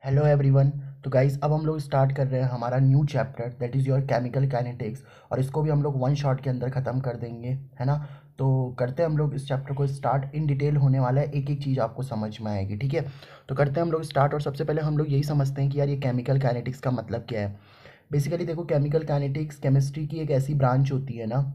Hello everyone. तो guys अब हम लोग स्टार्ट कर रहे हैं हमारा new chapter that is your chemical kinetics. और इसको भी हम लोग वन शॉट के अंदर ख़त्म कर देंगे, है ना। तो करते हैं हम लोग इस चैप्टर को स्टार्ट। इन डिटेल होने वाला है, एक एक चीज़ आपको समझ में आएगी, ठीक है। तो करते हैं हम लोग स्टार्ट। और सबसे पहले हम लोग यही समझते हैं कि यार ये केमिकल काइनेटिक्स का मतलब क्या है। बेसिकली देखो, केमिकल काइनेटिक्स केमिस्ट्री की एक ऐसी ब्रांच होती है ना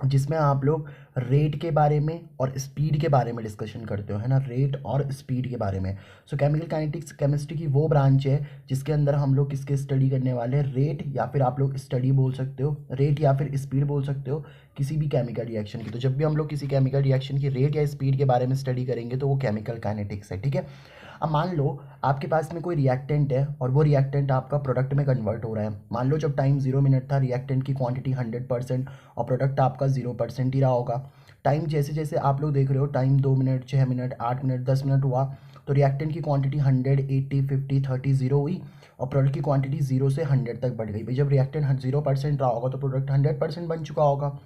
जिसमें आप लोग रेट के बारे में और स्पीड के बारे में डिस्कशन करते हो, है ना। रेट और स्पीड के बारे में। सो केमिकल काइनेटिक्स केमिस्ट्री की वो ब्रांच है जिसके अंदर हम लोग किसके स्टडी करने वाले हैं, रेट या फिर आप लोग स्टडी बोल सकते हो, रेट या फिर स्पीड बोल सकते हो किसी भी केमिकल रिएक्शन की। तो जब भी हम लोग किसी केमिकल रिएक्शन की रेट या स्पीड के बारे में स्टडी करेंगे तो वो केमिकल काइनेटिक्स है, ठीक है। अब मान लो आपके पास में कोई रिएक्टेंट है और वो रिएक्टेंट आपका प्रोडक्ट में कन्वर्ट हो रहा है। मान लो जब टाइम 0 मिनट था, रिएक्टेंट की क्वांटिटी 100% और प्रोडक्ट आपका 0% ही रहा होगा। टाइम जैसे जैसे आप लोग देख रहे हो, time 2 minute, 6 minute, 8 minute, 10 minute हुआ तो रिएक्टेंट की क्वांटिटी 100, 80, 50, 30, 0 हुई और प्रोडक्ट की क्वांटिटी 0 से 100 तक बढ़ गई। भाई जब रिएक्टेंट 0% रहा होगा तो प्रोडक्ट 100% बन चुका होगा।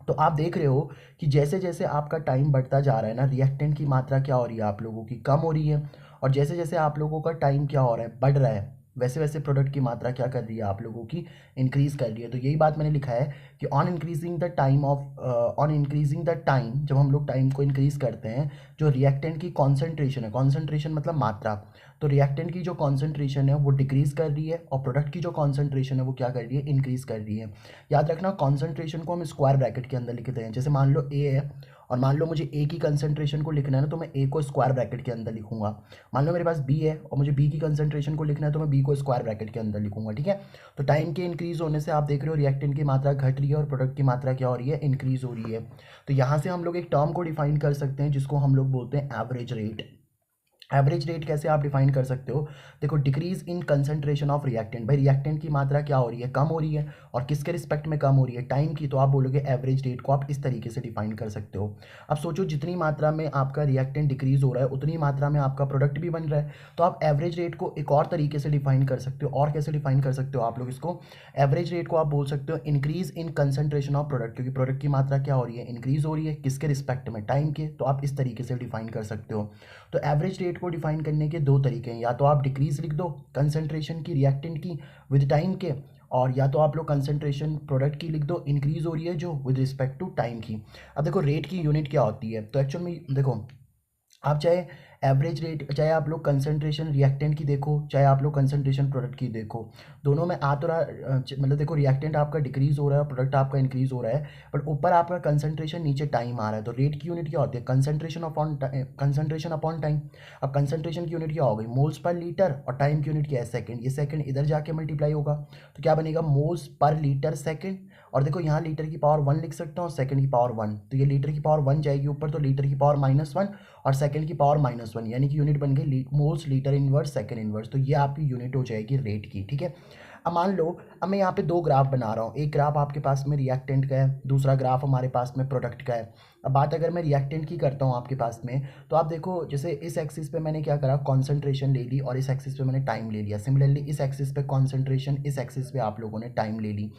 तो आप देख रहे हो कि जैसे जैसे आपका टाइम बढ़ता जा रहा है ना, रिएक्टेंट की मात्रा क्या हो रही है, आप लोगों की कम हो रही है। और जैसे जैसे आप लोगों का टाइम क्या हो रहा है, बढ़ रहा है, वैसे वैसे प्रोडक्ट की मात्रा क्या कर रही है, आप लोगों की इंक्रीज कर रही है। तो यही बात मैंने लिखा है कि ऑन इंक्रीजिंग द टाइम, जब हम लोग टाइम को इंक्रीज करते हैं, जो रिएक्टेंट की कॉन्सेंट्रेशन है, कॉन्सेंट्रेशन मतलब मात्रा, तो रिएक्टेंट की जो कॉन्सेंट्रेशन है वो डिक्रीज कर रही है और प्रोडक्ट की जो कॉन्सेंट्रेशन है वो क्या कर रही है, इंक्रीज कर रही है। याद रखना, कॉन्सेंट्रेशन को हम स्क्वायर ब्रैकेट के अंदर लिखते हैं। जैसे मान लो ए है और मान लो मुझे ए की कंसंट्रेशन को लिखना है ना, तो मैं ए को स्क्वायर ब्रैकेट के अंदर लिखूंगा। मान लो मेरे पास बी है और मुझे बी की कंसंट्रेशन को लिखना है तो मैं बी को स्क्वायर ब्रैकेट के अंदर लिखूंगा, ठीक है। तो टाइम के इंक्रीज होने से आप देख रहे हो रिएक्टेंट की मात्रा घट रही है और प्रोडक्ट की मात्रा क्या हो रही है, इंक्रीज हो रही है। तो यहाँ से हम लोग एक टर्म को डिफाइन कर सकते हैं जिसको हम लोग बोलते हैं एवरेज रेट। एवरेज रेट कैसे आप डिफाइन कर सकते हो, देखो, decrease in concentration of reactant. भाई रिएक्टेंट की मात्रा क्या हो रही है, कम हो रही है, और किसके रिस्पेक्ट में कम हो रही है, टाइम की। तो आप बोलोगे एवरेज रेट को आप इस तरीके से डिफाइन कर सकते हो। अब सोचो, जितनी मात्रा में आपका रिएक्टेंट डिक्रीज हो रहा है उतनी मात्रा में आपका प्रोडक्ट भी बन रहा है। तो आप एवरेज रेट को एक और तरीके से डिफाइन कर सकते हो। और कैसे डिफाइन कर सकते हो आप लोग इसको, एवरेज रेट को आप बोल सकते हो increase in concentration of product, क्योंकि प्रोडक्ट की मात्रा क्या हो रही है, इंक्रीज हो रही है, किसके रिस्पेक्ट में, टाइम के। तो आप इस तरीके से डिफाइन कर सकते हो। तो एवरेज रेट को डिफाइन करने के दो तरीके हैं, या तो आप डिक्रीज लिख दो कंसंट्रेशन की रिएक्टेंट की विद टाइम के, और या तो आप लोग कंसंट्रेशन प्रोडक्ट की लिख दो, इंक्रीज हो रही है जो विद रिस्पेक्ट टू टाइम की। अब देखो, रेट की यूनिट क्या होती है, तो एक्चुअल में देखो, आप चाहे एवरेज रेट, चाहे आप लोग कंसंट्रेशन रिएक्टेंट की देखो, चाहे आप लोग कंसंट्रेशन प्रोडक्ट की देखो, दोनों में आ तो रहा मतलब देखो, रिएक्टेंट आपका डिक्रीज हो रहा है, प्रोडक्ट आपका इंक्रीज हो रहा है, बट ऊपर आपका कंसंट्रेशन, नीचे टाइम आ रहा है। तो रेट की यूनिट क्या होती है, कंसंट्रेशन अपॉन टाइम। अब कंसंट्रेशन की यूनिट क्या हो गई, मोल्स पर लीटर, और टाइम की यूनिट क्या है, सेकंड। ये सेकंड इधर जाके मल्टीप्लाई होगा तो क्या बनेगा, मोल्स पर लीटर सेकंड। और देखो, यहाँ लीटर की पावर 1 लिख सकता हूँ, सेकंड की पावर 1, तो ये लीटर की पावर 1 जाएगी ऊपर, तो लीटर की पावर -1 और सेकंड की पावर -1, यानी कि यूनिट बन गई moles litre inverse second inverse. तो ये आपकी यूनिट हो जाएगी रेट की, ठीक है। अब मान लो, अब मैं यहाँ पे दो ग्राफ बना रहा हूँ, एक ग्राफ आपके पास में रिएक्टेंट का है, दूसरा ग्राफ हमारे पास में प्रोडक्ट का है। अब बात अगर मैं रिएक्टेंट की करता हूँ आपके पास में, तो आप देखो, जैसे इस एक्सिस पे मैंने क्या करा, कॉन्सेंट्रेशन ले ली, और इस एक्सिस पे मैंने टाइम ले लिया। सिमिलरली इस एक्सिस पे कॉन्सेंट्रेशन, इस एक्सिस पे आप लोगों ने टाइम ले ली।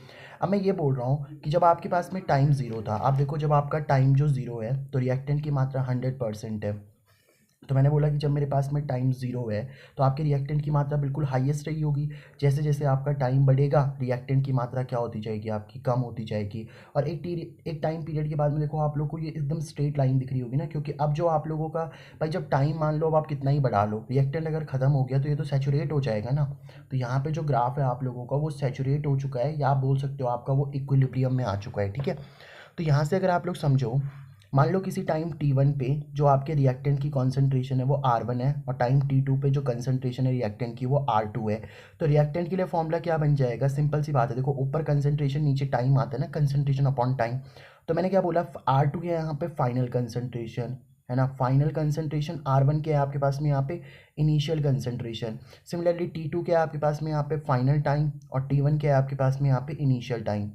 अब मैं ये बोल रहा हूँ कि जब आपके पास में टाइम जीरो था, आप देखो जब आपका टाइम जो जीरो है तो रिएक्टेंट की मात्रा 100% है। तो मैंने बोला कि जब मेरे पास में टाइम जीरो है तो आपके रिएक्टेंट की मात्रा बिल्कुल हाईएस्ट रही होगी। जैसे जैसे आपका टाइम बढ़ेगा रिएक्टेंट की मात्रा क्या होती जाएगी, आपकी कम होती जाएगी। और एक टाइम पीरियड के बाद में देखो, आप लोग को ये एकदम स्ट्रेट लाइन दिख रही होगी ना, क्योंकि अब जो आप लोगों का, भाई जब टाइम मान लो अब आप कितना ही बढ़ा लो, रिएक्टेंट अगर खत्म हो गया तो ये तो सैचुरेट हो जाएगा ना। तो यहाँ पे जो ग्राफ है आप लोगों का वो सैचुरेट हो चुका है, या आप बोल सकते हो आपका वो इक्विलिब्रियम में आ चुका है, ठीक है। तो यहाँ से अगर आप लोग समझो, मान लो किसी टाइम t1 पे जो आपके रिएक्टेंट की कॉन्सेंट्रेशन है वो r1 है, और टाइम t2 पे जो कंसंट्रेशन है रिएक्टेंट की वो r2 है। तो रिएक्टेंट के लिए फॉर्मूला क्या बन जाएगा, सिंपल सी बात है, देखो ऊपर कंसंट्रेशन नीचे टाइम आता है ना, कंसंट्रेशन अपॉन टाइम। तो मैंने क्या बोला, r2 है यहाँ पे फाइनल कंसंट्रेशन, है ना। फाइनल कंसंट्रेशन r1 क्या है आपके पास में यहाँ पे, इनिशियल कंसंट्रेशन। सिमिलरली t2 क्या है आपके पास में यहाँ पे, फाइनल टाइम, और t1 क्या है आपके पास में यहाँ पे, इनिशियल टाइम।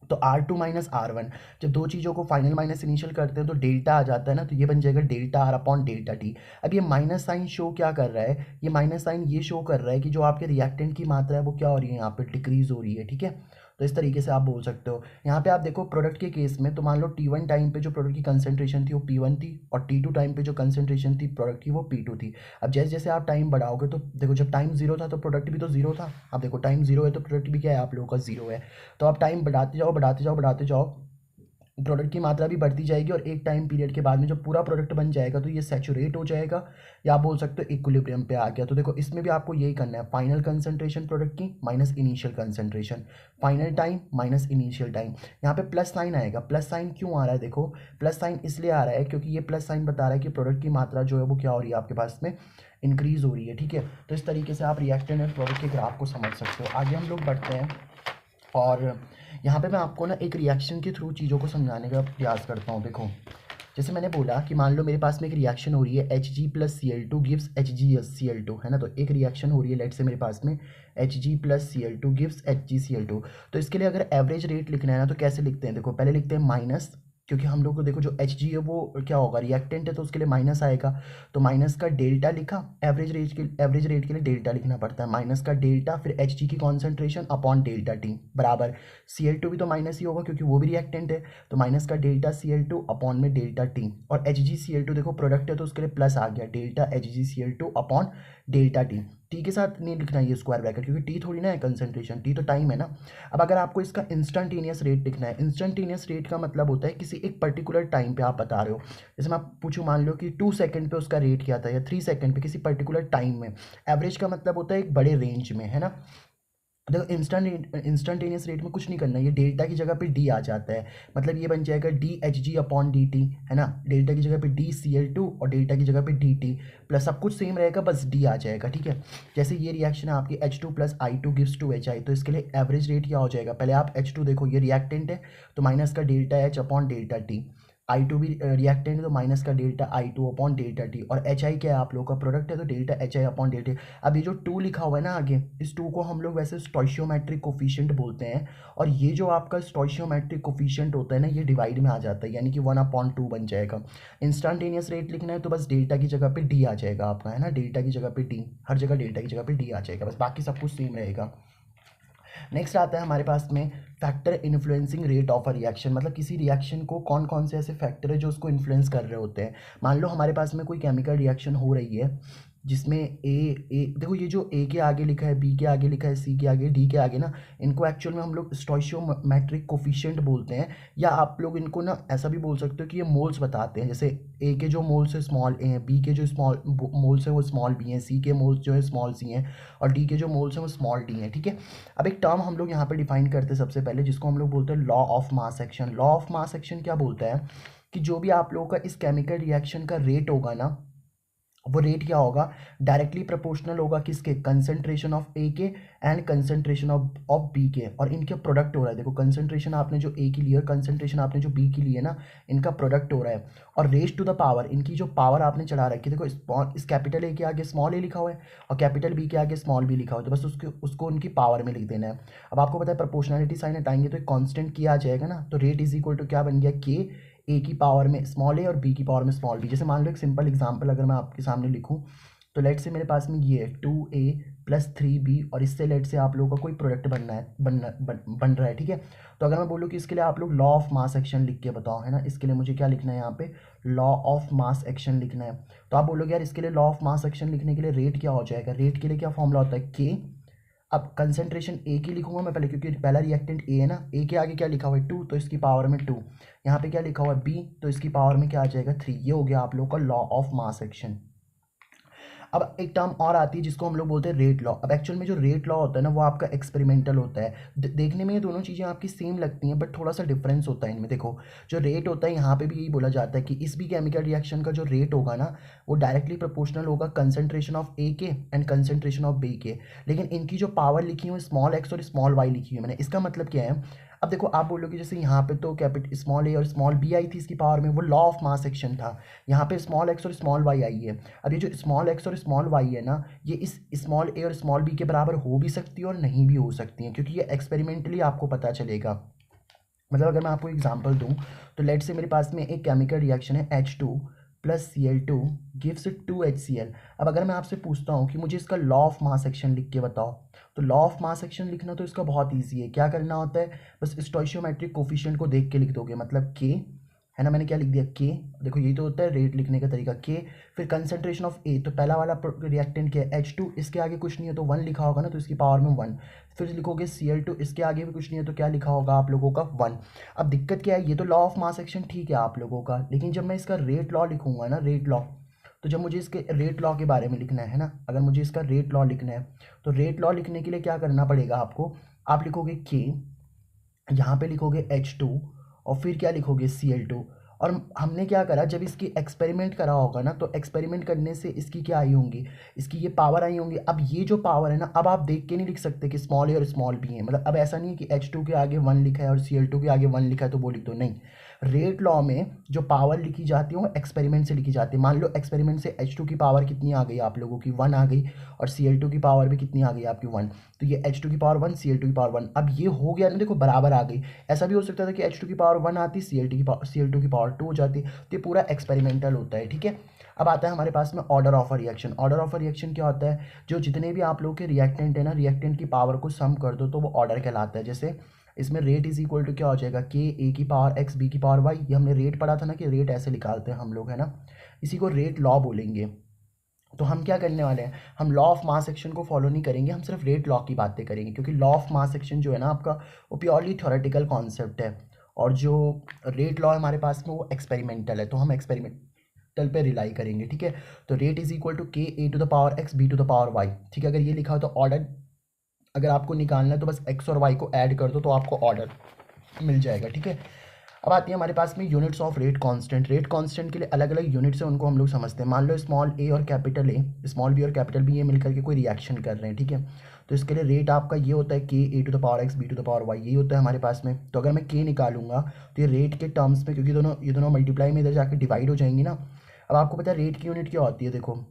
तो R2 माइनस R1, जब दो चीज़ों को फाइनल माइनस इनिशियल करते हैं तो डेल्टा आ जाता है ना, तो ये बन जाएगा delta R upon delta T. अब ये माइनस साइन शो क्या कर रहा है, ये माइनस साइन ये शो कर रहा है कि जो आपके रिएक्टेंट की मात्रा है वो क्या हो रही है, यहाँ पे डिक्रीज हो रही है, ठीक है। तो इस तरीके से आप बोल सकते हो। यहाँ पे आप देखो प्रोडक्ट के केस में, तो मान लो T1 टाइम पे जो प्रोडक्ट की कंसंट्रेशन थी वो P1 थी, और T2 टाइम पे जो कंसंट्रेशन थी प्रोडक्ट की वो P2 थी। अब जैसे जैसे आप टाइम बढ़ाओगे तो देखो, जब टाइम जीरो था तो प्रोडक्ट भी तो जीरो था। अब देखो टाइम जीरो है तो प्रोडक्ट भी क्या है, आप लोगों का जीरो है। तो आप टाइम बढ़ाते जाओ बढ़ाते जाओ बढ़ाते जाओ, प्रोडक्ट की मात्रा भी बढ़ती जाएगी, और एक टाइम पीरियड के बाद में जब पूरा प्रोडक्ट बन जाएगा तो ये सैचुरेट हो जाएगा, या आप बोल सकते हो इक्विलिब्रियम पे आ गया। तो देखो इसमें भी आपको यही करना है, फाइनल कंसंट्रेशन प्रोडक्ट की minus initial concentration, final time minus initial time. यहाँ पे प्लस साइन आएगा। प्लस साइन क्यों आ रहा है, देखो प्लस साइन इसलिए आ रहा है क्योंकि ये प्लस साइन बता रहा है कि प्रोडक्ट की मात्रा जो है वो क्या हो रही है आपके पास में, इंक्रीज हो रही है, ठीक है। तो इस तरीके से आप रिएक्टेंट एंड प्रोडक्ट के ग्राफ को समझ सकते हो। आगे हम लोग बढ़ते हैं, और यहाँ पे मैं आपको ना एक रिएक्शन के थ्रू चीज़ों को समझाने का प्रयास करता हूँ। देखो जैसे मैंने बोला कि मान लो मेरे पास में एक रिएक्शन हो रही है Hg+Cl2 गिव्स HgCl2, है ना। तो एक रिएक्शन हो रही है, लेट से मेरे पास में Hg+Cl2 गिव्स HgCl2। तो इसके लिए अगर एवरेज रेट लिखना है ना तो कैसे लिखते हैं, देखो पहले लिखते हैं माइनस, क्योंकि हम लोग को देखो जो Hg है वो क्या होगा, रिएक्टेंट है, तो उसके लिए माइनस आएगा। तो माइनस का डेल्टा लिखा, एवरेज रेट के लिए डेल्टा लिखना पड़ता है, माइनस का डेल्टा, फिर Hg की कॉन्सेंट्रेशन अपॉन डेल्टा टी बराबर Cl2 भी तो माइनस ही होगा क्योंकि वो भी रिएक्टेंट है, तो माइनस का डेल्टा Cl2 अपॉन में डेल्टा टी, और HgCl2 देखो प्रोडक्ट है तो उसके लिए प्लस आ गया, delta HgCl2 upon delta T के साथ नहीं लिखना ये स्क्वायर ब्रैकेट, क्योंकि टी थोड़ी ना है कंसंट्रेशन, टी तो टाइम है ना। अब अगर आपको इसका इंस्टेंटेनियस रेट लिखना है, इंस्टेंटेनियस रेट का मतलब होता है किसी एक पर्टिकुलर टाइम पे आप बता रहे हो। जैसे मैं पूछूं, मान लो कि 2 सेकंड पे उसका रेट क्या था, या 3 सेकंड पे, किसी पर्टिकुलर टाइम में। एवरेज का मतलब होता है एक बड़े रेंज में, है ना। देखो इंस्टेंटेनियस रेट में कुछ नहीं करना है, ये डेल्टा की जगह पे डी आ जाता है, मतलब ये बन जाएगा DHg अपॉन dt, है ना। डेल्टा की जगह पे DCl2 और डेल्टा की जगह पे dt, प्लस सब कुछ सेम रहेगा, बस डी आ जाएगा, ठीक है। जैसे ये रिएक्शन है आपकी H2+I2 गिव्स 2HI, तो इसके लिए एवरेज रेट क्या हो जाएगा, पहले आप H2 देखो, ये रिएक्टेंट है तो माइनस का delta H upon delta T, I2 भी रिएक्टेंट है तो माइनस का delta I2 upon delta T, और HI क्या है, आप लोगों का प्रोडक्ट है तो डेल्टा HI अपॉन डेल्टा। अब ये जो 2 लिखा हुआ है ना आगे, इस 2 को हम लोग वैसे स्टोइशियोमेट्रिक कोफिशिएंट बोलते हैं, और ये जो आपका स्टोइशियोमेट्रिक कोफिशिएंट होता है ना, ये डिवाइड में आ जाता है, यानी कि 1/2 बन जाएगा। इंस्टेंटेनियस रेट लिखना है तो बस डेल्टा की जगह पे डी आ जाएगा आपका, है ना, डेल्टा की जगह पे डी, हर जगह डेल्टा की जगह पे डी आ जाएगा, बस बाकी सब कुछ सेम रहेगा। नेक्स्ट आता है हमारे पास में factor influencing rate of a reaction, मतलब किसी रिएक्शन को कौन कौन से ऐसे फैक्टर है जो उसको इन्फ्लुएंस कर रहे होते हैं। मान लो हमारे पास में कोई केमिकल रिएक्शन हो रही है जिसमें ए देखो, ये जो ए के आगे लिखा है, बी के आगे लिखा है, सी के आगे, डी के आगे ना, इनको एक्चुअल में हम लोग स्टोइशियोमेट्रिक कोफिशिएंट बोलते हैं, या आप लोग इनको ना ऐसा भी बोल सकते हो कि ये मोल्स बताते हैं। जैसे ए के जो मोल्स है स्मॉल ए हैं, बी के जो स्मॉल मोल्स हैं वो स्मॉल बी हैं, सी के मोल्स जो है स्मॉल सी हैं, और डी के जो मोल्स हैं वो स्मॉल डी हैं, ठीक है। अब एक टर्म हम लोग यहाँ पे डिफाइन करते हैं सबसे पहले, जिसको हम लोग बोलते हैं law of mass action. Law of mass action क्या बोलता है कि जो भी आप लोगों का इस केमिकल रिएक्शन का रेट होगा ना, वो रेट क्या होगा, डायरेक्टली प्रोपोर्शनल होगा किसके, कंसंट्रेशन ऑफ ए के एंड कंसंट्रेशन ऑफ बी के, और इनके प्रोडक्ट हो रहा है। देखो कंसंट्रेशन आपने जो ए की ली है, कंसंट्रेशन आपने जो बी की ली है ना, इनका प्रोडक्ट हो रहा है। और रेज टू द पावर, इनकी जो पावर आपने चढ़ा रखी है, देखो इस कैपिटल ए के आगे स्मॉल ए लिखा हुआ है और कैपिटल बी के आगे स्मॉल बी लिखा हुआ है, तो बस उसको उनकी पावर में लिख देना है। अब आपको पता है प्रोपोर्शनलिटी साइन हटाएंगे तो एक कॉन्स्टेंट किया आ जाएगा ना, तो रेट इज इक्वल टू क्या बन गया, के ए की पावर में स्मॉल ए और बी की पावर में स्मॉल बी। जैसे मान लो एक सिंपल एग्जांपल अगर मैं आपके सामने लिखूं, तो लेट से मेरे पास में ये है 2a + 3b, और इससे लेट से आप लोगों का कोई प्रोडक्ट बन रहा है, ठीक है। तो अगर मैं बोलूँ कि इसके लिए आप लोग लॉ ऑफ मास एक्शन लिख के बताओ, है ना, इसके लिए मुझे क्या लिखना है, यहाँ पे लॉ ऑफ मास एक्शन लिखना है। तो आप बोलोगे यार इसके लिए लॉ ऑफ मास एक्शन लिखने के लिए रेट क्या हो जाएगा, रेट के लिए क्या फॉर्मूला होता है, के। अब कंसंट्रेशन ए की लिखूंगा मैं पहले, क्योंकि पहला रिएक्टेंट ए है ना, ए के आगे क्या लिखा हुआ है 2, तो इसकी पावर में 2, यहाँ पे क्या लिखा हुआ है बी, तो इसकी पावर में क्या आ जाएगा 3। ये हो गया आप लोग का लॉ ऑफ मास एक्शन। अब एक टर्म और आती है जिसको हम लोग बोलते हैं रेट लॉ। अब एक्चुअल में जो रेट लॉ होता है ना, वो आपका एक्सपेरिमेंटल होता है। देखने में ये दोनों चीज़ें आपकी सेम लगती हैं, बट थोड़ा सा डिफरेंस होता है इनमें। देखो जो रेट होता है, यहाँ पे भी यही बोला जाता है कि इस भी केमिकल रिएक्शन का जो रेट होगा ना, वो डायरेक्टली प्रोपोर्शनल होगा कंसंट्रेशन ऑफ ए के एंड कंसंट्रेशन ऑफ बी के। लेकिन इनकी जो पावर लिखी हुई स्मॉल एक्स और स्मॉल वाई लिखी हुई है मैंने, इसका मतलब क्या है, अब देखो आप बोलोगे जैसे यहाँ पे तो कैपिटल स्मॉल ए और स्मॉल बी आई थी इसकी पावर में, वो लॉ ऑफ मास एक्शन था। यहाँ पे स्मॉल एक्स और स्मॉल वाई आई है। अब ये जो स्मॉल एक्स और स्मॉल वाई है ना, ये इस स्मॉल ए और स्मॉल बी के बराबर हो भी सकती है और नहीं भी हो सकती हैं, क्योंकि ये एक्सपेरिमेंटली आपको पता चलेगा। मतलब अगर मैं आपको एग्जांपल दूं, तो लेट से मेरे पास में एक केमिकल रिएक्शन है H2 plus Cl2 gives 2HCl। अब अगर मैं आपसे पूछता हूँ कि मुझे इसका लॉ ऑफ मास एक्शन लिख के बताओ, तो लॉ ऑफ मास एक्शन लिखना तो इसका बहुत ईजी है। क्या करना होता है, बस स्टोइशियोमेट्रिक कोफिशिएंट को देख के लिख दोगे, मतलब के, है ना, मैंने क्या लिख दिया के, देखो यही तो होता है रेट लिखने का तरीका के। फिर कंसंट्रेशन ऑफ ए, तो पहला वाला रिएक्टेंट क्या है H2, इसके आगे कुछ नहीं है तो 1 लिखा होगा ना, तो इसकी पावर में 1। फिर लिखोगे Cl2, इसके आगे भी कुछ नहीं है तो क्या लिखा होगा आप लोगों का 1। अब दिक्कत क्या है, ये तो लॉ ऑफ मास एक्शन ठीक है आप लोगों का, लेकिन जब मैं इसका रेट लॉ लिखूंगा ना, रेट लॉ, तो जब मुझे इसके रेट लॉ के बारे में लिखना है ना, अगर मुझे इसका रेट लॉ लिखना है तो रेट लॉ लिखने के लिए क्या करना पड़ेगा आपको, आप लिखोगे के, यहाँ पे लिखोगे H2, और फिर क्या लिखोगे Cl2। और हमने क्या करा, जब इसकी एक्सपेरिमेंट करा होगा ना, तो एक्सपेरिमेंट करने से इसकी क्या आई होंगी, इसकी ये पावर आई होंगी। अब ये जो पावर है ना, अब आप देख के नहीं लिख सकते कि स्मॉल ए और स्मॉल बी है, मतलब अब ऐसा नहीं है कि H2 के आगे 1 लिखा है और Cl2 के आगे 1 लिखा है तो वो लिख दो, नहीं। रेट लॉ में जो पावर लिखी जाती है वो एक्सपेरिमेंट से लिखी जाती है। मान लो एक्सपेरिमेंट से H2 की पावर कितनी आ गई आप लोगों की, 1 आ गई, और Cl2 की पावर भी कितनी आ गई आपकी 1, तो ये H2 की पावर 1, Cl2 की पावर 1, अब ये हो गया ना, देखो बराबर आ गई। ऐसा भी हो सकता था कि H2 की पावर 1 आती, Cl2 की पावर 2 हो जाती, तो ये पूरा एक्सपेरिमेंटल होता है, ठीक है। अब आता है हमारे पास में order of a reaction. Order of a reaction क्या होता है, जो जितने भी आप लोग के रिएक्टेंट है ना, रिएक्टेंट की पावर को सम कर दो तो वो ऑर्डर कहलाता है। जैसे इसमें रेट इज इक्वल टू क्या हो जाएगा, के ए की पावर एक्स बी की पावर वाई, ये हमने रेट पढ़ा था ना कि रेट ऐसे निकालते हैं हम लोग, है ना, इसी को रेट लॉ बोलेंगे। तो हम क्या करने वाले हैं, हम लॉ ऑफ मास एक्शन को फॉलो नहीं करेंगे, हम सिर्फ रेट लॉ की बातें करेंगे, क्योंकि लॉ ऑफ मास एक्शन जो है ना आपका, वो प्योरली थ्योरेटिकल कॉन्सेप्ट है, और जो रेट लॉ हमारे पास में वो एक्सपेरिमेंटल है, तो हम एक्सपेरिमेंटल पे रिलाई करेंगे, ठीक है। तो rate is equal to k a to the power x b to the power y, ठीक है। अगर ये लिखा हो तो ऑर्डर, अगर आपको निकालना है तो बस एक्स और वाई को ऐड कर दो तो आपको ऑर्डर मिल जाएगा, ठीक है। अब आती है हमारे पास में units of rate constant. Rate constant के लिए अलग अलग यूनिट्स हैं, उनको हम लोग समझते हैं। मान लो स्मॉल ए और कैपिटल ए, स्मॉल बी और कैपिटल बी, ये मिलकर के कोई रिएक्शन कर रहे हैं, ठीक है। तो इसके लिए रेट आपका ये होता है k a to the power x b to the power y, यही होता है हमारे पास में। तो अगर मैं के निकालूंगा तो ये रेट के टर्म्स में, क्योंकि ये दोनों मल्टीप्लाई में इधर जाकर डिवाइड हो जाएंगी ना। अब आपको पता है रेट की यूनिट क्या होती है, देखो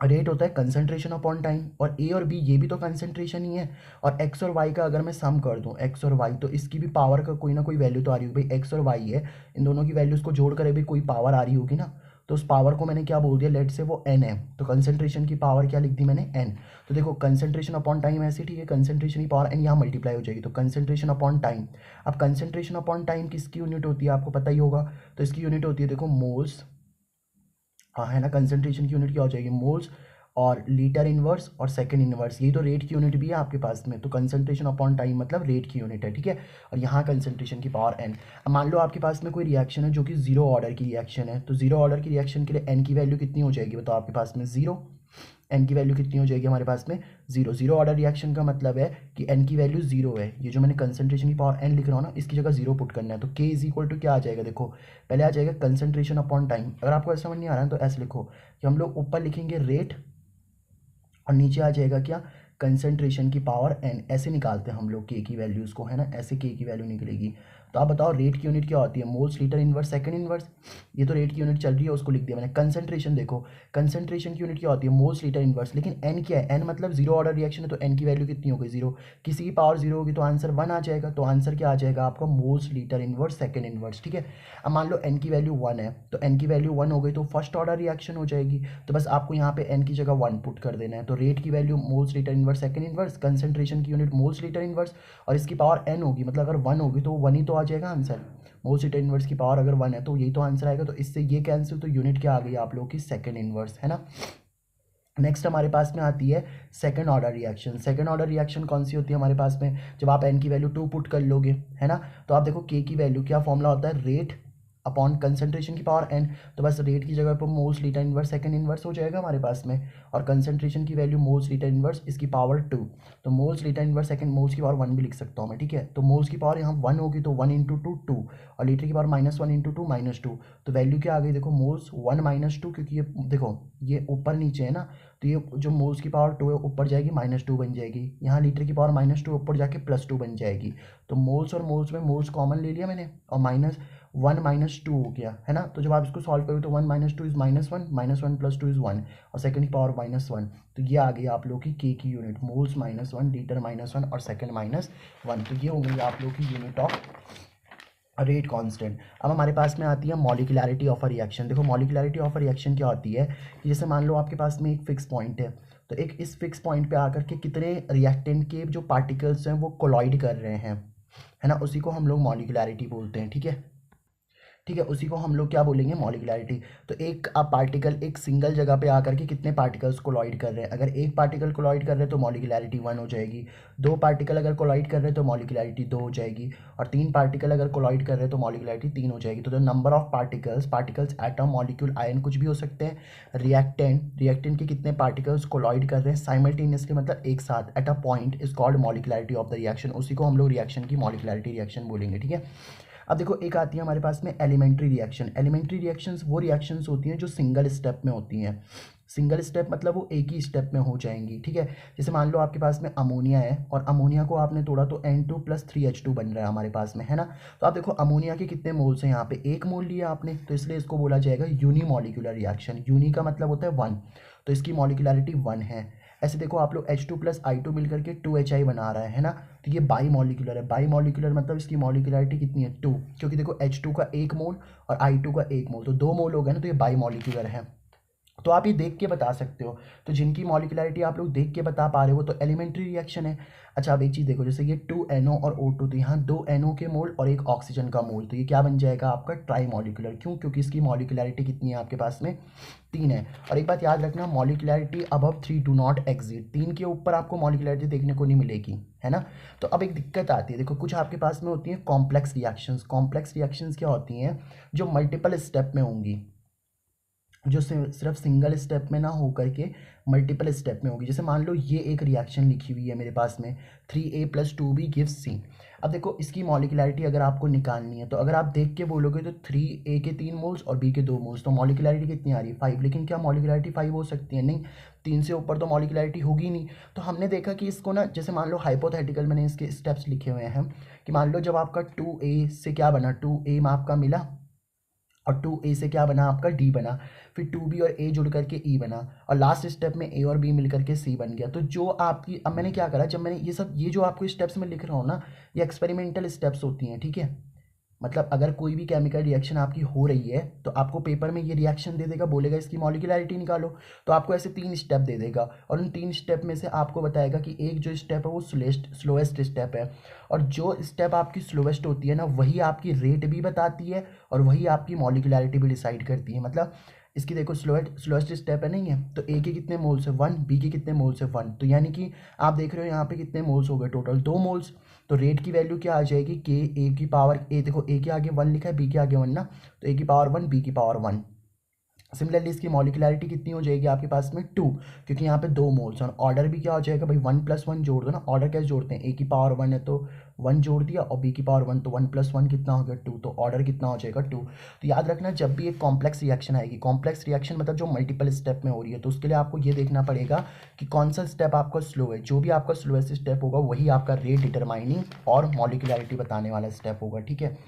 रेट होता है कंसंट्रेशन अपॉन टाइम, और ए और बी ये भी तो कंसंट्रेशन ही है। और एक्स और वाई का अगर मैं सम कर दूं, एक्स और वाई, तो इसकी भी पावर का कोई ना कोई वैल्यू तो आ रही होगी भाई, एक्स और वाई है, इन दोनों की वैल्यूज़ को जोड़ कर भी कोई पावर आ रही होगी ना। तो उस पावर को मैंने क्या बोल दिया, लेट से वो एन है, तो कंसंट्रेशन की पावर क्या लिख दी मैंने, एन। तो देखो कंसंट्रेशन अपॉन टाइम ऐसे, ठीक है, कंसंट्रेशन की पावर एन यहाँ मल्टीप्लाई हो जाएगी, तो कंसंट्रेशन अपॉन टाइम। अब कंसंट्रेशन अपॉन टाइम किसकी यूनिट होती है आपको पता ही होगा, तो इसकी यूनिट होती है देखो मोल्स, हाँ है ना, कंसंट्रेशन की यूनिट क्या हो जाएगी, मोल्स, और लीटर इनवर्स और सेकंड इनवर्स, यही तो रेट की यूनिट भी है आपके पास में। तो कंसंट्रेशन अपॉन टाइम मतलब रेट की यूनिट है, ठीक है। और यहाँ कंसंट्रेशन की पावर एन। अब मान लो आपके पास में कोई रिएक्शन है जो कि जीरो ऑर्डर की रिएक्शन है, तो जीरो ऑर्डर की रिएक्शन के लिए एन की वैल्यू कितनी हो जाएगी बताओ आपके पास में, जीरो। एन की वैल्यू कितनी हो जाएगी हमारे पास में, जीरो। जीरो ऑर्डर रिएक्शन का मतलब है कि एन की वैल्यू जीरो है, ये जो मैंने कंसंट्रेशन की पावर एन लिख रहा हूँ ना, इसकी जगह जीरो पुट करना है। तो के इज इक्वल टू क्या आ जाएगा, देखो पहले आ जाएगा कंसंट्रेशन अपॉन टाइम। अगर आपको ऐसा समझ नहीं आ रहा है तो ऐसे लिखो कि हम लोग ऊपर लिखेंगे रेट, और नीचे आ जाएगा क्या, कंसंट्रेशन की पावर एन, ऐसे निकालते हैं हम लोग के की वैल्यूज़ को, है ना, ऐसे के की वैल्यू निकलेगी। तो आप बताओ रेट की यूनिट क्या होती है, moles, litre inverse, second inverse, ये तो रेट की यूनिट चल रही है, उसको लिख दिया मैंने। कंसंट्रेशन देखो, कंसंट्रेशन की यूनिट क्या होती है, मोल्स, लीटर इनवर्स, लेकिन एन क्या है, एन मतलब जीरो ऑर्डर रिएक्शन है, तो एन की वैल्यू कितनी हो गई, जीरो। किसी की पावर जीरो होगी तो आंसर 1 आ जाएगा, तो आंसर क्या आ जाएगा आपका, moles, litre inverse, second inverse, ठीक है। अब मान लो एन की वैल्यू 1 है, तो एन की वैल्यू 1 हो गई तो फर्स्ट ऑर्डर रिएक्शन हो जाएगी, तो बस आपको यहाँ पे एन की जगह 1 पुट कर देना है। तो रेट की value moles, litre inverse, second inverse, concentration की यूनिट मोल्स, लीटर इनवर्स, और इसकी पावर एन होगी, मतलब अगर 1 होगी तो 1 ही तो आ जाएगा आंसर। मोल्स, लीटर इनवर्स की पावर अगर 1 है तो यही तो आंसर आएगा, तो इससे ये कैंसिल, तो यूनिट क्या आ गई आप लोगों की, सेकंड इनवर्स, है ना। नेक्स्ट हमारे पास में आती है second order reaction. Second order reaction कौन सी होती है हमारे पास में, जब आप एन की वैल्यू 2 पुट कर लोगे, है ना, तो आप देखो के की वैल्यू क्या फॉर्मूला होता है, रेट अपॉन कंसंट्रेशन की पावर एन, तो बस रेट की जगह पर moles, litre inverse, second inverse हो जाएगा हमारे पास में, और कंसंट्रेशन की वैल्यू मोल्स, लीटर इनवर्स, इसकी पावर 2, तो moles, litre inverse, second, moles की पावर 1 भी लिख सकता हूँ मैं, ठीक है। तो मोल्स की पावर यहाँ 1 होगी तो 1 इंटू 2 2, और लीटर की पावर -1 इंटू 2 -2, तो वैल्यू क्या आ गई देखो, मोल्स 1 -2, क्योंकि ये देखो ये ऊपर नीचे है ना, तो ये जो मोल्स की पावर 2 है ऊपर जाएगी -2 बन जाएगी, यहाँ लीटर की पावर -2 ऊपर जाके +2 बन जाएगी। तो मोल्स और मोल्स में मोल्स कॉमन ले लिया मैंने, और -1 -2 हो गया, है ना। तो जब आप इसको सॉल्व करोगे तो 1 -2 इज -1, -1 + 2 इज 1, और सेकंड की पावर -1, तो ये आ गई आप लोग की के की यूनिट, मोल्स -1, लीटर -1 और सेकंड -1, तो ये हो गई आप लोग की यूनिट ऑफ रेट कांस्टेंट। अब हमारे पास में आती है मॉलिक्यूलरिटी ऑफ अ रिएक्शन। देखो मॉलिक्यूलरिटी ऑफ अ रिएक्शन क्या होती है कि जैसे मान लो आपके पास में एक फिक्स पॉइंट है, तो एक इस फिक्स पॉइंट पे आकर के कितने रिएक्टेंट के जो पार्टिकल्स हैं वो कोलॉइड कर रहे हैं, है ना, उसी को हम लोग मॉलिक्यूलरिटी बोलते हैं। ठीक है, ठीक है, उसी को हम लोग क्या बोलेंगे, मॉलिक्यूलरिटी। तो एक अब पार्टिकल एक सिंगल जगह पे आकर के कितने पार्टिकल्स कोलॉइड कर रहे हैं, अगर एक पार्टिकल कोलॉइड कर रहे हैं तो मॉलिक्यूलरिटी 1 हो जाएगी, दो पार्टिकल अगर कोलॉइड कर रहे हैं तो मॉलिक्यूलरिटी 2 हो जाएगी, और तीन पार्टिकल अगर कोलॉइड कर रहे हैं तो मॉलिक्यूलरिटी 3 हो जाएगी। तो the number of particles, particles atom molecule ion कुछ भी हो सकते हैं, रिएक्टेंट के कितने पार्टिकल्स कोलॉइड कर रहे हैं साइमल्टेनियसली, मतलब एक साथ at a point, is called molecularity of the reaction. उसी को हम लोग रिएक्शन की मॉलिक्यूलरिटी रिएक्शन बोलेंगे। ठीक है, अब देखो एक आती है हमारे पास में एलिमेंट्री रिएक्शन। एलिमेंट्री रिएक्शंस वो रिएक्शंस होती हैं जो सिंगल स्टेप में होती हैं। सिंगल स्टेप मतलब वो एक ही स्टेप में हो जाएंगी। ठीक है, जैसे मान लो आपके पास में अमोनिया है और अमोनिया को आपने तोड़ा तो N2+3H2 बन रहा है हमारे पास में, है ना। तो आप देखो अमोनिया के कितने मोल्स हैं, यहाँ पे एक मोल लिया आपने, तो इसलिए इसको बोला जाएगा यूनिमॉलिक्यूलर रिएक्शन। यूनि का मतलब होता है 1, तो इसकी मॉलिक्यूलरिटी 1 है। ऐसे देखो आप लोग H2+I2 मिलकर के 2HI बना रहा है ना, तो ये बाई मॉलिक्यूलर है। बाई मॉलिक्यूलर मतलब इसकी मॉलिक्यूलरिटी कितनी है, 2, क्योंकि देखो H2 का एक मोल और I2 का एक मोल, तो 2 मोल हो गए ना, तो ये बाई मॉलिक्यूलर है। तो आप ये देख के बता सकते हो, तो जिनकी मॉलिक्यूलरिटी आप लोग देख के बता पा रहे हो तो एलिमेंट्री रिएक्शन है। अच्छा अब एक चीज़ देखो, जैसे ये 2NO और O2, तो यहाँ 2 NO के मोल और एक ऑक्सीजन का मोल, तो ये क्या बन जाएगा आपका ट्राई मॉलिक्यूलर। क्यों, क्योंकि इसकी मॉलिक्यूलरिटी कितनी है आपके पास में, 3 है। और एक बात याद रखना, molecularity above 3 do not exit, 3 के ऊपर आपको मॉलिक्यूलरिटी देखने को नहीं मिलेगी, है ना। तो अब एक दिक्कत आती है, देखो कुछ आपके पास में होती है कॉम्प्लेक्स रिएक्शंस। कॉम्प्लेक्स रिएक्शंस क्या होती हैं, जो मल्टीपल स्टेप में होंगी, जो सिर्फ सिंगल स्टेप में ना हो करके मल्टीपल स्टेप में होगी। जैसे मान लो ये एक रिएक्शन लिखी हुई है मेरे पास में, 3A+2B गिव्स C। अब देखो इसकी मॉलिक्यूलरिटी अगर आपको निकालनी है, तो अगर आप देख के बोलोगे तो 3A के 3 मोल्स और B के 2 मोल्स, तो मॉलिक्यूलरिटी कितनी आ रही है, 5। लेकिन क्या मॉलिक्यूलरिटी 5 हो सकती है, नहीं, 3 से ऊपर तो मॉलिक्यूलरिटी होगी नहीं। तो हमने देखा कि इसको ना, जैसे मान लो हाइपोथेटिकल मैंने इसके स्टेप्स लिखे हुए हैं कि मान लो जब आपका 2A से क्या बना, 2A में आपका मिला और 2A से क्या बना आपका D बना, फिर 2B और A जुड़ करके E बना, और लास्ट स्टेप में A और B मिल करके C बन गया। तो जो आपकी, अब मैंने क्या करा, जब मैंने ये जो आपको स्टेप्स में लिख रहा हूँ ना, ये एक्सपेरिमेंटल स्टेप्स होती हैं। ठीक है, मतलब अगर कोई भी केमिकल रिएक्शन आपकी हो रही है तो आपको पेपर में ये रिएक्शन दे देगा, बोलेगा इसकी मॉलिक्यूलरिटी निकालो, तो आपको ऐसे 3 स्टेप दे देगा, और उन 3 स्टेप में से आपको बताएगा कि एक जो स्टेप है वो स्लोएस्ट स्टेप है, और जो स्टेप आपकी स्लोएस्ट होती है ना, वही आपकी रेट भी बताती है और वही आपकी मॉलिक्यूलरिटी भी डिसाइड करती है। मतलब इसकी देखो स्लोएस्ट स्टेप है, नहीं है, तो ए के कितने मोल्स है 1, बी के कितने मोल्स है 1, तो यानी कि आप देख रहे हो यहाँ पे कितने मोल्स हो गए, टोटल 2 मोल्स। तो रेट की वैल्यू क्या आ जाएगी, के ए की पावर, ए देखो ए के आगे 1 लिखा है, बी के आगे 1 ना, तो ए की पावर 1, बी की पावर 1। सिमिलरली इसकी मॉलिक्यूलरिटी कितनी हो जाएगी आपके पास में 2, क्योंकि यहाँ पे 2 मोल्स, और ऑर्डर भी क्या हो जाएगा भाई, 1+1 जोड़ दो ना। ऑर्डर कैसे जोड़ते हैं, ए की पावर 1 है तो 1 जोड़ दिया, और बी की पावर 1, तो 1+1 कितना हो गया 2, तो ऑर्डर कितना हो जाएगा 2। तो याद रखना, जब भी एक कॉम्प्लेक्स रिएक्शन आएगी, कॉम्प्लेक्स रिएक्शन मतलब जो मल्टीपल स्टेप में हो रही है, तो उसके लिए आपको ये देखना पड़ेगा कि कौन सा स्टेप आपका स्लो है। जो भी आपका स्लोएस्ट स्टेप होगा वही आपका रेट डिटरमाइनिंग और मॉलिक्यूलरिटी बताने वाला स्टेप होगा। ठीक है,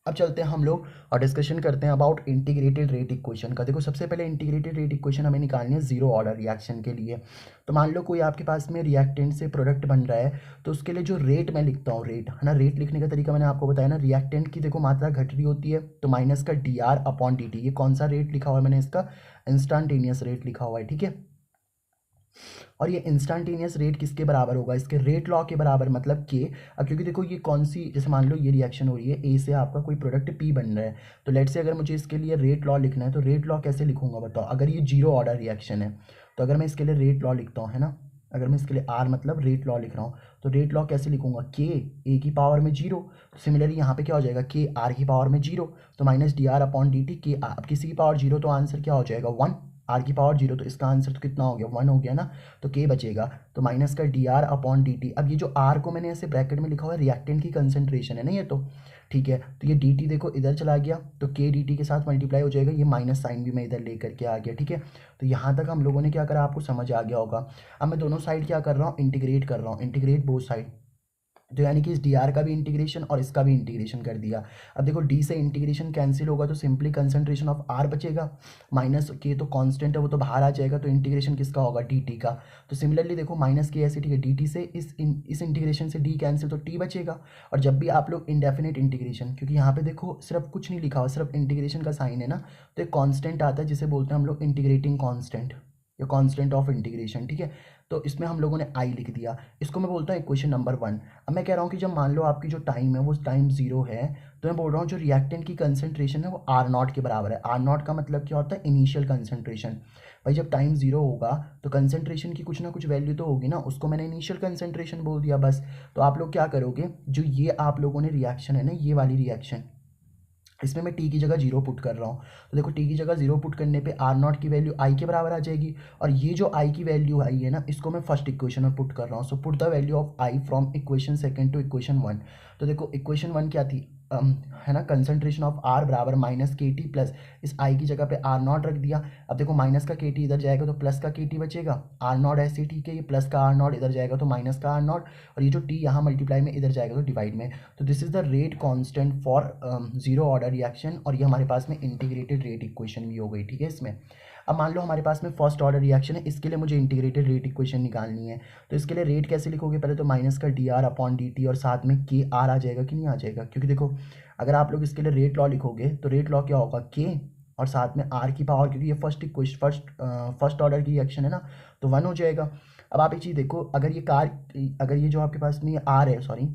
अब चलते हैं हम लोग और डिस्कशन करते हैं अबाउट इंटीग्रेटेड रेट इक्वेशन का। देखो सबसे पहले इंटीग्रेटेड रेट इक्वेशन हमें निकालनी है जीरो ऑर्डर रिएक्शन के लिए। तो मान लो कोई आपके पास में रिएक्टेंट से प्रोडक्ट बन रहा है, तो उसके लिए जो रेट मैं लिखता हूँ, रेट है ना, रेट लिखने का तरीका मैंने आपको बताया ना, रिएक्टेंट की देखो मात्रा घट रही होती है तो माइनस का dr/dt। ये कौन सा रेट लिखा हुआ है मैंने, इसका इंस्टेंटेनियस रेट लिखा हुआ है। ठीक है, और ये इंस्टेंटेनियस रेट किसके बराबर होगा, इसके रेट लॉ के बराबर, मतलब के। अब क्योंकि देखो ये कौन सी, जैसे मान लो ये रिएक्शन हो रही है, ए से आपका कोई प्रोडक्ट पी बन रहा है, तो लेट से अगर मुझे इसके लिए रेट लॉ लिखना है तो रेट लॉ कैसे लिखूंगा बताओ। अगर ये जीरो ऑर्डर रिएक्शन है तो अगर मैं इसके लिए रेट लॉ लिखता हूँ, है ना, अगर मैं इसके लिए आर मतलब रेट लॉ लिख रहा हूँ, तो रेट लॉ कैसे लिखूंगा, के ए की पावर में 0, तो सिमिलरली यहाँ पे क्या हो जाएगा, के आर की पावर में 0, तो माइनस dr/dt के, अब किसी की पावर 0 तो आंसर क्या हो जाएगा 1, आर की पावर 0, तो इसका आंसर तो कितना हो गया 1 हो गया ना, तो के बचेगा, तो माइनस का dr/dt। अब ये जो आर को मैंने ऐसे ब्रैकेट में लिखा हुआ है, रिएक्टेंट की कंसंट्रेशन है ना ये, तो ठीक है, तो ये dt देखो इधर चला गया, तो के dt के साथ मल्टीप्लाई हो जाएगा, ये माइनस साइन भी मैं इधर लेकर के आ गया। ठीक है, तो यहाँ तक हम लोगों ने क्या करा आपको समझ आ गया होगा। अब मैं दोनों साइड क्या कर रहा हूँ, इंटीग्रेट कर रहा हूँ, इंटीग्रेट बोथ साइड। तो यानी कि इस डी आर का भी इंटीग्रेशन और इसका भी इंटीग्रेशन कर दिया। अब देखो डी से इंटीग्रेशन कैंसिल होगा तो सिंपली कंसंट्रेशन ऑफ आर बचेगा, माइनस के तो कांस्टेंट है वो तो बाहर आ जाएगा, तो इंटीग्रेशन किसका होगा, डी टी का। तो सिमिलरली देखो माइनस के ऐसे ठीक है, डी टी से इस इंटीग्रेशन से डी कैंसिल तो टी बचेगा। और जब भी आप लोग इंडेफिनिट इंटीग्रेशन, क्योंकि यहाँ पे देखो सिर्फ कुछ नहीं लिखा हुआ, सिर्फ इंटीग्रेशन का साइन है ना, तो एक कॉन्स्टेंट आता है जिसे बोलते हैं हम लोग इंटीग्रेटिंग कॉन्स्टेंट या कॉन्स्टेंट ऑफ इंटीग्रेशन, ठीक है। तो इसमें हम लोगों ने आई लिख दिया, इसको मैं बोलता हूँ इक्वेशन नंबर 1। अब मैं कह रहा हूँ कि जब मान लो आपकी जो टाइम है वो टाइम 0 है, तो मैं बोल रहा हूँ जो रिएक्टेंट की कंसंट्रेशन है वो आर नॉट के बराबर है। आर नॉट का मतलब क्या होता है, इनिशियल कंसंट्रेशन। भाई जब टाइम 0 होगा तो कंसंट्रेशन की कुछ ना कुछ वैल्यू तो होगी ना, उसको मैंने इनिशियल कंसंट्रेशन बोल दिया बस। तो आप लोग क्या करोगे, जो ये आप लोगों ने रिएक्शन है ना, ये वाली रिएक्शन, इसमें मैं टी की जगह 0 पुट कर रहा हूँ। तो देखो टी की जगह 0 पुट करने पे आर नॉट की वैल्यू आई के बराबर आ जाएगी, और ये जो आई की वैल्यू आई है ना, इसको मैं फर्स्ट इक्वेशन में पुट कर रहा हूँ। So put the value of I from equation second to equation 1। तो देखो इक्वेशन 1 क्या थी, है ना, कंसंट्रेशन ऑफ आर बराबर माइनस के टी प्लस इस आई की जगह पे आर नॉट रख दिया। अब देखो माइनस का के टी इधर जाएगा तो प्लस का के टी बचेगा, आर नॉट ऐसे ठीक है, ये प्लस का आर नॉट इधर जाएगा तो माइनस का आर नॉट, और ये जो टी यहाँ मल्टीप्लाई में इधर जाएगा तो डिवाइड में। तो this is the rate constant for zero order reaction, और ये हमारे पास में इंटीग्रेटेड रेट इक्वेशन भी हो गई, ठीक है इसमें। अब मान लो हमारे पास में फर्स्ट ऑर्डर रिएक्शन है, इसके लिए मुझे इंटीग्रेटेड रेट इक्वेशन निकालनी है। तो इसके लिए रेट कैसे लिखोगे, पहले तो माइनस का D R upon D T और साथ में के आर आ जाएगा कि नहीं आ जाएगा, क्योंकि देखो अगर आप लोग इसके लिए रेट लॉ लिखोगे तो रेट लॉ क्या होगा, के और साथ में आर की पावर, क्योंकि ये फर्स्ट ऑर्डर की रिएक्शन है ना, तो 1 हो जाएगा। अब आप एक चीज़ देखो, अगर ये जो आपके पास में आर है, सॉरी,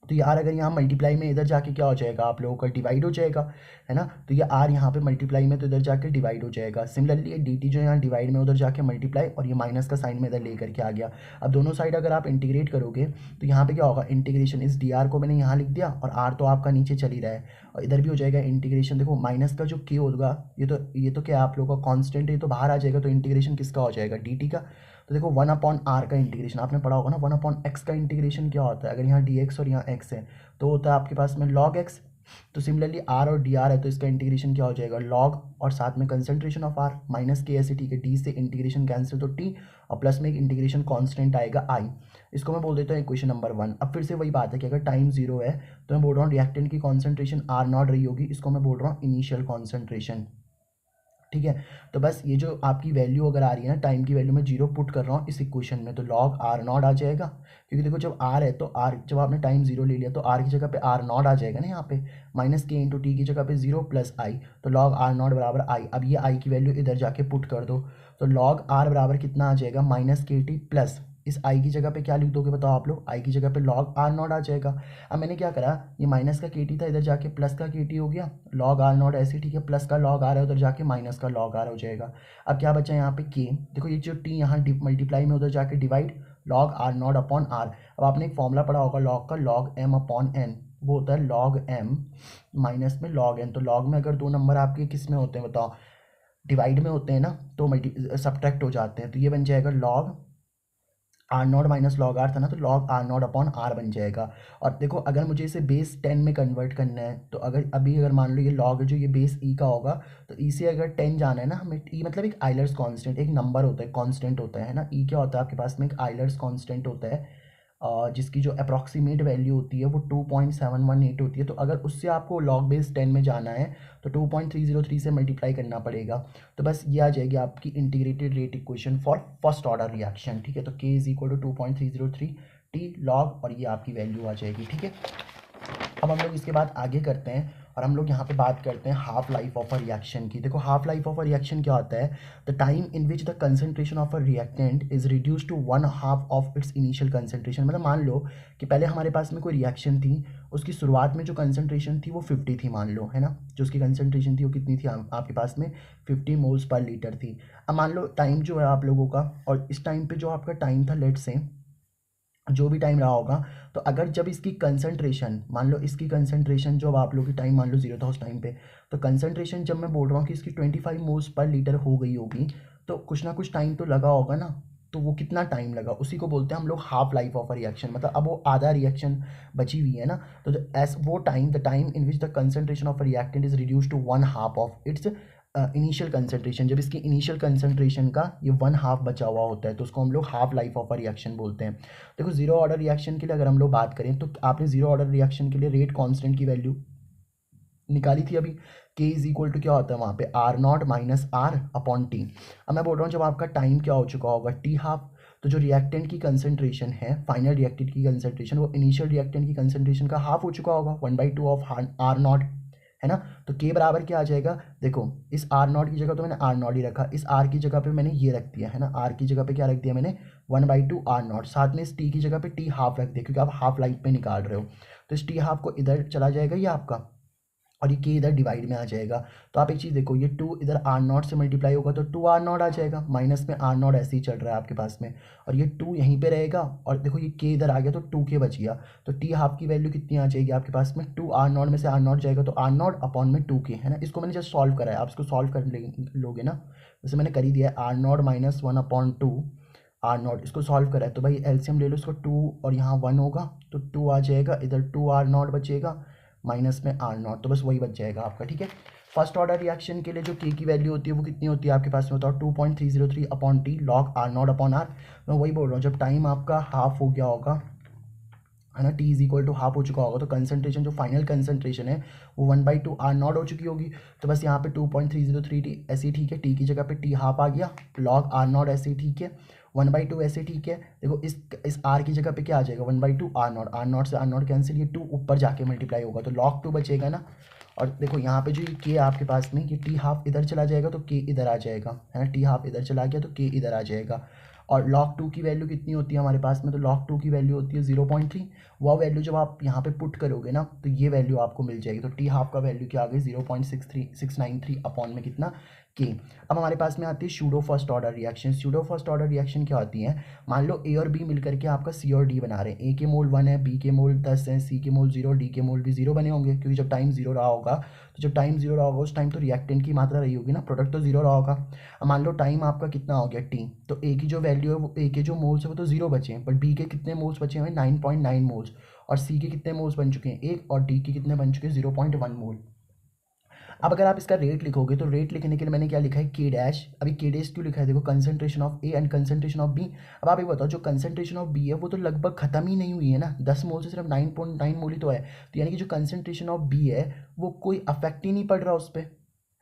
तो ये आर अगर यहाँ मल्टीप्लाई में इधर जाके क्या हो जाएगा, आप लोगों का डिवाइड हो जाएगा, है ना। तो ये आर यहाँ पे मल्टीप्लाई में तो इधर जाके डिवाइड हो जाएगा। सिमिलरली ये डी टी जो यहाँ डिवाइड में उधर जाके मल्टीप्लाई, और ये माइनस का साइन में इधर लेकर के आ गया। अब दोनों साइड अगर आप इंटीग्रेट करोगे तो यहाँ पे क्या होगा, इंटीग्रेशन इस डी आर को मैंने यहाँ लिख दिया, और आर तो आपका नीचे चल ही रहा है, और इधर भी हो जाएगा इंटीग्रेशन। देखो माइनस का जो के होगा, ये तो क्या आप लोगों का कॉन्स्टेंट, ये तो बाहर आ जाएगा, तो इंटीग्रेशन किसका हो जाएगा, डी टी का। तो देखो 1 अपॉन आर का इंटीग्रेशन आपने पढ़ा होगा ना, 1 अपॉन एक्स का इंटीग्रेशन क्या होता है, अगर यहाँ डी एक्स और यहाँ एक्स है तो होता है आपके पास में लॉग एक्स। तो सिमिलरली आर और डी आर है तो इसका इंटीग्रेशन क्या हो जाएगा, लॉग और साथ में कंसंट्रेशन ऑफ आर माइनस के ऐसे ठीक है, डी से इंटीग्रेशन कैंसिल तो टी, और प्लस में एक इंटीग्रेशन कांस्टेंट आएगा आई। इसको मैं बोल देता हूँ इक्वेशन नंबर 1। अब फिर से वही बात है कि अगर टाइम 0 है तो मैं बोल रहा हूँ रिएक्टेंट की कॉन्सेंट्रेशन आर नॉट रही होगी, इसको मैं बोल रहा हूँ इनिशियल कॉन्सेंट्रेशन, ठीक है। तो बस ये जो आपकी वैल्यू अगर आ रही है ना, टाइम की वैल्यू मैं 0 पुट कर रहा हूँ इस इक्वेशन में, तो लॉग आर नॉट आ जाएगा, क्योंकि देखो जब आर है तो आर, जब आपने टाइम 0 ले लिया तो आर की जगह पे आर नॉट आ जाएगा ना, यहाँ पे माइनस के इंटू टी की जगह पे 0 प्लस आई, तो लॉग आर नॉट बराबर आई। अब ये आई की वैल्यू इधर जाके पुट कर दो, तो लॉग आर बराबर कितना आ जाएगा, माइनस के टी प्लस इस आई की जगह पे क्या लिख दोगे बताओ आप लोग, आई की जगह पे लॉग आर नॉट आ जाएगा। अब मैंने क्या करा, ये माइनस का के टी था, इधर जाके प्लस का के टी हो गया, लॉग आर नॉट ऐसे ठीक है, प्लस का लॉग आर है उधर जाके माइनस का लॉग आर हो जाएगा। अब क्या बचा यहाँ पे के, देखो ये जो टी यहाँ मल्टीप्लाई में उधर जाके divide, log R naught upon R. अब आपने एक फॉर्मूला पढ़ा होगा लॉग का, लॉग एम अपॉन एन, वो होता है लॉग एम माइनस में लॉग एन। तो लॉग में अगर दो नंबर आपके किस में होते हैं बताओ, डिवाइड में होते हैं ना, तो सब्ट्रैक्ट हो जाते हैं, तो ये बन जाएगा log R naught minus log R था ना, तो log R naught upon R बन जाएगा। और देखो अगर मुझे इसे बेस 10 में कन्वर्ट करना है, तो अगर मान लो ये लॉग जो ये बेस ई का होगा, तो ई से अगर 10 जाना है ना हमें, ई मतलब एक आइलर्स कांस्टेंट, एक नंबर होता है, कांस्टेंट होता है ना, ई क्या होता है आपके पास में एक आइलर्स कांस्टेंट होता है, जिसकी जो अप्रॉक्सीमेट वैल्यू होती है वो 2.718 होती है। तो अगर उससे आपको लॉग बेस 10 में जाना है तो 2.303 से मल्टीप्लाई करना पड़ेगा। तो बस ये आ जाएगी आपकी integrated rate equation for first order reaction, ठीक है। तो K is equal to 2.303 T log, और ये आपकी वैल्यू आ जाएगी, ठीक है। अब हम लोग इसके बाद आगे करते हैं, और हम लोग यहाँ पे बात करते हैं half life of a reaction की। देखो half life of a reaction क्या होता है, the time in which the concentration of a reactant is reduce to 1/2 of its initial concentration. मतलब मान लो कि पहले हमारे पास में कोई रिएक्शन थी, उसकी शुरुआत में जो कंसंट्रेशन थी वो 50 थी, मान लो, है ना, जो उसकी कंसंट्रेशन थी वो कितनी थी आपके पास में, 50 मोल्स पर लीटर थी। अब मान लो टाइम जो है आप लोगों का, और इस टाइम पे जो आपका टाइम था, लेट से जो भी टाइम रहा होगा, तो अगर जब इसकी कंसंट्रेशन, मान लो इसकी कंसंट्रेशन जो अब आप लोग की टाइम मान लो 0 था उस टाइम पे, तो कंसंट्रेशन जब मैं बोल रहा हूँ कि इसकी 25 मोल्स पर लीटर हो गई होगी, तो कुछ ना कुछ टाइम तो लगा होगा ना। तो वो कितना टाइम लगा, उसी को बोलते हैं हम लोग half life of a reaction, मतलब अब वो आधा रिएक्शन बची हुई है ना, तो एस वो time, the time in which the concentration of a reactant is reduce to 1/2 of its initial concentration, जब इसकी इनिशियल कंसंट्रेशन का ये 1/2 बचा हुआ होता है तो उसको हम लोग half life of a reaction बोलते हैं। देखो जीरो ऑर्डर रिएक्शन के लिए अगर हम लोग बात करें तो आपने जीरो ऑर्डर रिएक्शन के लिए रेट कांस्टेंट की वैल्यू निकाली थी अभी, के इज इक्वल टू क्या होता है वहाँ पे R naught minus R upon T. अब मैं बोल रहा हूँ जब आपका टाइम क्या हो चुका होगा टी हाफ, तो जो रिएक्टेंट की कंसंट्रेशन है, फाइनल रिएक्टेंट की कंसंट्रेशन, वो इनिशियल रिएक्टेंट की कंसंट्रेशन का हाफ हो चुका होगा, 1/2 ऑफ आर नॉट, है ना। तो के बराबर क्या आ जाएगा, देखो इस आर नॉट की जगह तो मैंने आर नॉट ही रखा, इस आर की जगह पे मैंने ये रख दिया, है ना, आर की जगह पे क्या रख दिया मैंने 1/2 आर नॉट, साथ में इस टी की जगह पे टी हाफ रख दिया क्योंकि आप हाफ लाइफ पे निकाल रहे हो। तो इस टी हाफ को इधर चला जाएगा ये आपका, और ये के इधर डिवाइड में आ जाएगा। तो आप एक चीज़ देखो, ये 2 इधर आर नॉट से मल्टीप्लाई होगा तो 2 आर नॉट आ जाएगा, माइनस में आर नॉट ऐसे ही चल रहा है आपके पास में, और ये 2 यहीं पे रहेगा, और देखो ये के इधर आ गया तो 2 के बच गया। तो टी हाफ की वैल्यू कितनी आ जाएगी आपके पास में, 2 आर नॉट में से आर नॉट जाएगा तो आर नॉट अपॉन में 2 के, है ना। इसको मैंने जस्ट सॉल्व करा है, आप इसको सॉल्व कर लोगे ना, जैसे मैंने कर ही दिया है, R naught minus 1/2 R naught, इसको सॉल्व करा है तो भाई एलसीएम ले लो इसको, 2 और यहाँ 1 होगा तो 2 आ जाएगा, इधर 2 आर नॉट बचेगा, माइनस में आर नॉट, तो बस वही बच जाएगा आपका, ठीक है। फर्स्ट ऑर्डर रिएक्शन के लिए जो के की वैल्यू होती है वो कितनी होती है आपके पास में बताओ, 2.303 upon T log R naught upon R. मैं वही बोल रहा हूँ जब टाइम आपका हाफ हो गया होगा, है ना, T is equal to half हो चुका होगा, तो कंसंट्रेशन जो फाइनल कंसंट्रेशन है वो 1/2 आर नॉट हो चुकी होगी। तो बस यहाँ पे 2.303 टी ऐसे ही ठीक है, टी की जगह पे टी हाफ आ गया, लॉग आर नॉट ऐसे ही ठीक है, 1/2 ऐसे ठीक है। देखो इस आर की जगह पे क्या आ जाएगा 1/2 आर नॉट से आर नॉट कैंसिल, ये 2 ऊपर जाके मल्टीप्लाई होगा तो लॉग 2 बचेगा ना। और देखो यहाँ पे जो ये के आपके पास में, ये टी हाफ इधर चला जाएगा तो के इधर आ जाएगा, है ना, टी हाफ इधर चला गया तो के इधर आ जाएगा। और log 2 की वैल्यू कितनी होती है हमारे पास में, तो log 2 की वैल्यू होती है 0.3। वह वैल्यू जब आप यहाँ पे पुट करोगे ना तो ये वैल्यू आपको मिल जाएगी, तो टी हाफ का वैल्यू क्या आ गई 0.63693 अपॉन में कितना के। अब हमारे पास में आती है pseudo first order reaction. Pseudo first order reaction क्या होती है, मान लो ए और बी मिलकर के आपका सी और डी बना रहे हैं, ए के मोल 1 है, बी के मोल 10 है, सी के मोल 0, डी के मोल भी 0 बने होंगे क्योंकि जब टाइम 0 रहा होगा, तो जब टाइम 0 रहा होगा उस टाइम तो रिएक्टेंट की मात्रा रही होगी ना, प्रोडक्ट तो 0 रहा होगा। अब मान लो टाइम आपका कितना हो गया टी, तो ए की जो वैल्यू है वो, ए के जो मोल्स है वो तो 0 बचे हैं, बट बी के कितने मोल्स बचे हुए हैं 9.9 मोल्स, और सी के कितने मोल्स बन चुके हैं 1, और डी के कितने बन चुके हैं 0.1 मोल। अब अगर आप इसका रेट लिखोगे तो रेट लिखने के लिए मैंने क्या लिखा है के डैश, अभी के डैश क्यों लिखा है, देखो concentration of A and concentration of B. अब आप ये बताओ जो कंसंट्रेशन ऑफ बी है वो तो लगभग खत्म ही नहीं हुई है ना, 10 मोल से सिर्फ 9.9 मोल ही तो है, तो यानी कि जो कंसंट्रेशन ऑफ बी है वो कोई अफेक्ट ही नहीं पड़ रहा उस पर,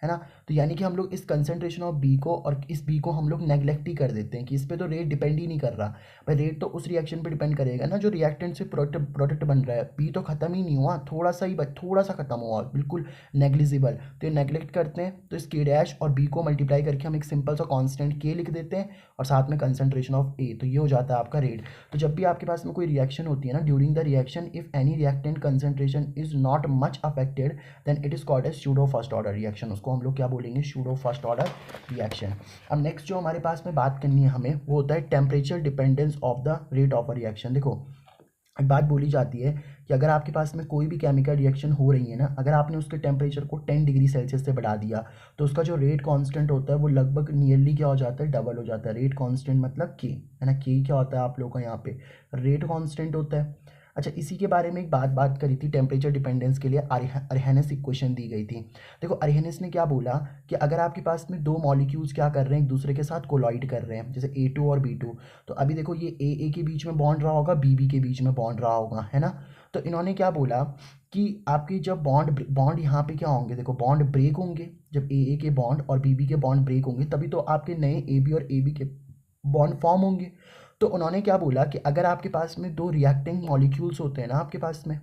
है ना। तो यानी कि हम लोग इस कंसंट्रेशन ऑफ बी को और इस बी को हम लोग नेग्लेक्ट ही कर देते हैं कि इस पे तो रेट डिपेंड ही नहीं कर रहा। भाई रेट तो उस रिएक्शन पे डिपेंड करेगा ना जो रिएक्टेंट से प्रोडक्ट बन रहा है, बी तो खत्म ही नहीं हुआ, थोड़ा सा ही थोड़ा सा खत्म हुआ, बिल्कुल नेग्लिजिबल, तो ये नेग्लेक्ट करते हैं, तो इस के डैश और बी को मल्टीप्लाई करके हम एक सिंपल सा कॉन्स्टेंट के लिख देते हैं और साथ में कंसंट्रेशन ऑफ ए, तो ये हो जाता है आपका रेट। तो जब भी आपके पास में कोई रिएक्शन होती है ना, during the reaction if any reactant concentration is not much affected then it is called as pseudo first order reaction, उसको हम लोग क्या बोलेंगे सूडो फर्स्ट ऑर्डर रिएक्शन। अब नेक्स्ट जो हमारे पास में बात करनी है हमें वो होता है temperature dependence of the rate of a reaction. देखो एक बात बोली जाती है कि अगर आपके पास में कोई भी केमिकल रिएक्शन हो रही है ना, अगर आपने उसके टेम्परेचर को 10 डिग्री सेल्सियस से बढ़ा दिया तो उसका जो रेट कांस्टेंट होता है वो लगभग नियरली क्या हो जाता है, डबल हो जाता है। रेट कांस्टेंट मतलब के, है ना, के क्या होता है आप लोगों का यहाँ पे रेट कांस्टेंट होता है। अच्छा इसी के बारे में एक बात करी थी, टेम्परेचर डिपेंडेंस के लिए अरहनेस इक्वेशन दी गई थी। देखो अरहनेस ने क्या बोला कि अगर आपके पास में दो मॉलिक्यूल्स क्या कर रहे हैं एक दूसरे के साथ कोलॉइड कर रहे हैं, जैसे A2 और B2, तो अभी देखो ये ए के बीच में बॉन्ड रहा होगा, बी के बीच में बॉन्ड रहा होगा, है ना। तो इन्होंने क्या बोला कि आपकी जब बॉन्ड यहाँ पे क्या होंगे, देखो बॉन्ड ब्रेक होंगे, जब ए के बॉन्ड और बी के बॉन्ड ब्रेक होंगे तभी तो आपके नए AB और AB के बॉन्ड फॉर्म होंगे। तो उन्होंने क्या बोला कि अगर आपके पास में दो रिएक्टिंग मॉलिक्यूल्स होते हैं ना, आपके पास में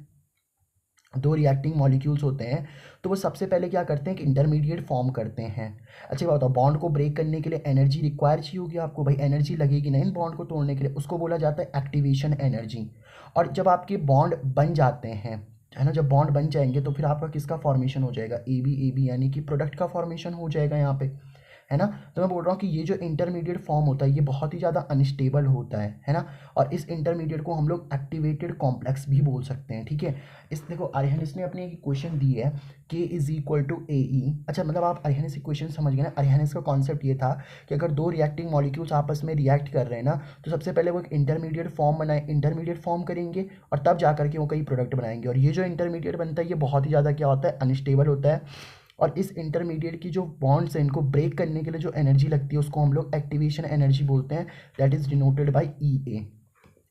दो रिएक्टिंग मॉलिक्यूल्स होते हैं तो वो सबसे पहले क्या करते हैं कि इंटरमीडिएट फॉर्म करते हैं। अच्छा बात बताओ बॉन्ड को ब्रेक करने के लिए एनर्जी रिक्वायर चाहिए होगी आपको, भाई एनर्जी लगेगी ना इन बॉन्ड को तोड़ने के लिए, उसको बोला जाता है एक्टिवेशन एनर्जी। और जब आपके बॉन्ड बन जाते हैं, है ना, जब बॉन्ड बन जाएंगे तो फिर आपका किसका फॉर्मेशन हो जाएगा, AB यानी कि प्रोडक्ट का फॉर्मेशन हो जाएगा यहाँ पे, है ना। तो मैं बोल रहा हूँ कि ये जो इंटरमीडिएट फॉर्म होता है ये बहुत ही ज़्यादा अनस्टेबल होता है ना। और इस इंटरमीडिएट को हम लोग एक्टिवेटेड कॉम्प्लेक्स भी बोल सकते हैं, ठीक है। इस देखो अरहनेस ने अपनी एक इक्वेशन दी है K is equal to AE। अच्छा मतलब आप अरहनेस इक्वेशन समझ गए ना, अरहनेस का कॉन्सेप्ट ये था कि अगर दो रिएक्टिंग मॉलिक्यूल्स आपस में रिएक्ट कर रहे हैं ना तो सबसे पहले वो एक इंटरमीडिएट फॉर्म करेंगे और तब जा करके वो कई प्रोडक्ट बनाएंगे, और ये जो इंटरमीडिएट बनता है ये बहुत ही ज़्यादा क्या होता है, अनस्टेबल होता है। और इस इंटरमीडिएट की जो बॉन्ड्स हैं इनको ब्रेक करने के लिए जो एनर्जी लगती है उसको हम लोग एक्टिवेशन एनर्जी बोलते हैं, that is denoted by E ए।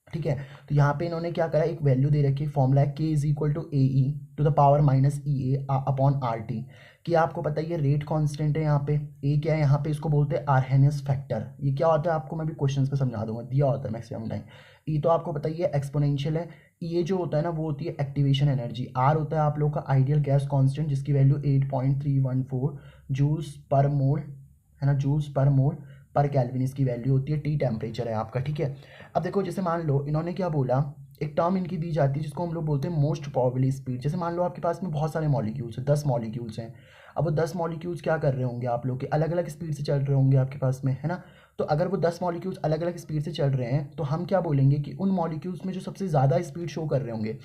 ठीक है, तो यहाँ पे इन्होंने क्या करा, एक वैल्यू दे रखी है, फॉर्मूला है K is equal to A E to the power minus E A upon R T. कि आपको पता है ये रेट कांस्टेंट है, यहाँ पे ए क्या है, यहाँ पे इसको बोलते हैं आर्हेनियस फैक्टर। ये क्या होता है आपको मैं भी क्वेश्चंस पे समझा दूंगा, दिया होता है मैक्सिमम टाइम। ई तो आपको पता ही है एक्सपोनेंशियल है, ये जो होता है ना वो होती है एक्टिवेशन एनर्जी। आर होता है आप लोग का आइडियल गैस कांस्टेंट जिसकी वैल्यू 8.314 जूल्स पर मोल है ना, जूल्स पर मोल पर केल्विन इसकी वैल्यू होती है। टी टेम्परेचर है आपका। ठीक है, अब देखो जैसे मान लो इन्होंने क्या बोला, एक टर्म इनकी दी जाती है जिसको हम लोग बोलते हैं मोस्ट प्रोबेबली स्पीड। जैसे मान लो आपके पास में बहुत सारे मॉलिक्यूल्स हैं, 10 मॉलिक्यूल्स हैं। अब वो 10 मॉलिक्यूल्स क्या कर रहे होंगे आप लोग के, अलग अलग स्पीड से चल रहे होंगे आपके पास में, है ना। तो अगर वो 10 मॉलिक्यूल्स अलग अलग स्पीड से चल रहे हैं तो हम क्या बोलेंगे कि उन मॉलिक्यूल्स में जो सबसे ज़्यादा स्पीड शो कर रहे होंगे,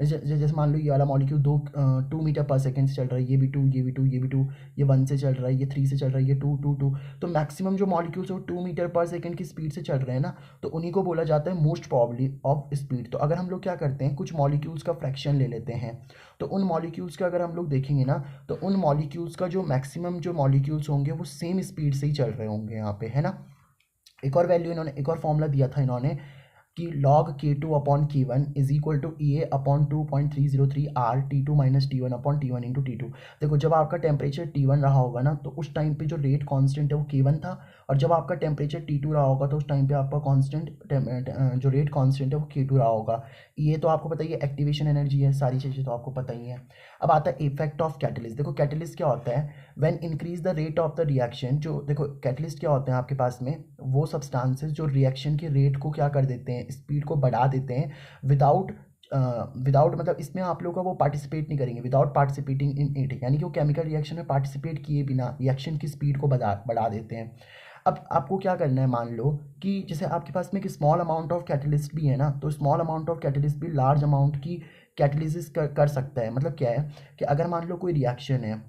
जैसे मान लो ये वाला मॉलिक्यूल 2 मीटर पर सेकेंड से चल रहा है, ये भी 2, ये भी 2, ये भी 2, ये 1 से चल रहा है, ये 3 से चल रहा है, ये 2, 2, 2। तो मैक्सिमम जो मॉलिक्यूल्स है वो 2 मीटर पर सेकेंड की स्पीड से चल रहे हैं ना, तो उन्हीं को बोला जाता है मोस्ट प्रोबेबली ऑफ स्पीड। तो अगर हम लोग क्या करते हैं, कुछ मॉलिक्यूल्स का फ्रैक्शन ले लेते हैं, तो उन मॉलिक्यूल्स का अगर हम लोग देखेंगे ना, तो उन मॉलिक्यूल्स का जो मैक्सिमम जो मॉलिक्यूल्स होंगे वो सेम स्पीड से ही चल रहे होंगे यहाँ पे, है ना। एक और वैल्यू इन्होंने, एक और फॉर्मूला दिया था इन्होंने कि log K2 upon K1 is equal to E A upon 2.303 R T2 minus T1 upon T1 into T2। देखो जब आपका टेम्परेचर T1 रहा होगा ना तो उस टाइम पे जो रेट कांस्टेंट है वो K1 था, और जब आपका टेम्परेचर T2 रहा होगा तो उस टाइम पे आपका कांस्टेंट जो रेट कांस्टेंट है वो K2 रहा होगा। ये तो आपको पता ही है, एक्टिवेशन एनर्जी है, सारी चीज़ें तो आपको पता ही है। अब आता है इफेक्ट ऑफ कैटलिस्ट। देखो कैटलिस्ट क्या होता है, when increase the rate of the reaction. जो देखो कैटलिस्ट क्या होते हैं आपके पास में, वो सब्सटेंसेस जो रिएक्शन के रेट को क्या कर देते हैं, स्पीड को बढ़ा देते हैं विदाउट मतलब इसमें आप लोग का वो पार्टिसिपेट नहीं करेंगे, विदाउट पार्टिसिपेटिंग इन इट, यानी कि वो केमिकल रिएक्शन में पार्टिसिपेट किए बिना रिएक्शन की स्पीड को बढ़ा देते हैं। अब आपको क्या करना है, मान लो कि जैसे आपके पास में एक स्मॉल अमाउंट ऑफ कैटलिस्ट भी है ना, तो स्मॉल अमाउंट ऑफ कैटलिस्ट भी लार्ज अमाउंट की कैटलिसिस कर सकता है। मतलब क्या है कि अगर मान लो कोई रिएक्शन है